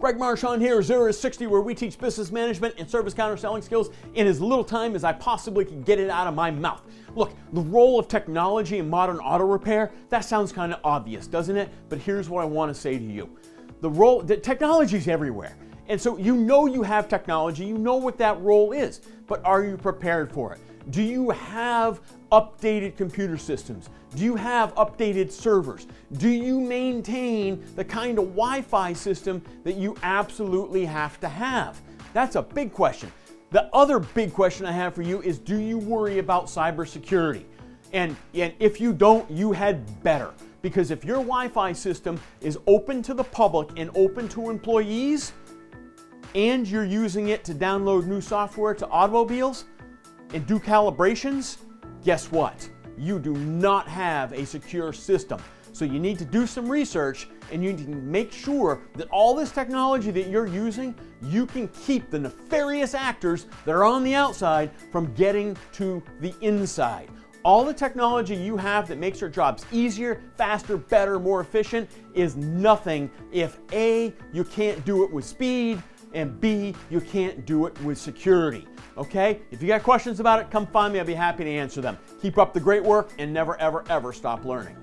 Greg Marchand here, 0 to 60, where we teach business management and service counter selling skills in as little time as I possibly can get it out of my mouth. Look, the role of technology in modern auto repair, that sounds kind of obvious, doesn't it? But here's what I want to say to you. The technology is everywhere. And so you know you have technology, you know what that role is, but are you prepared for it? Do you have updated computer systems? Do you have updated servers? Do you maintain the kind of Wi-Fi system that you absolutely have to have? That's a big question. The other big question I have for you is, do you worry about cybersecurity? And if you don't, you had better. Because if your Wi-Fi system is open to the public and open to employees, and you're using it to download new software to automobiles and do calibrations, guess what? You do not have a secure system. So you need to do some research, and you need to make sure that all this technology that you're using, you can keep the nefarious actors that are on the outside from getting to the inside. All the technology you have that makes your jobs easier, faster, better, more efficient is nothing if A, you can't do it with speed, and B, you can't do it with security. Okay? If you got questions about it, come find me. I'll be happy to answer them. Keep up the great work and never, ever, ever stop learning.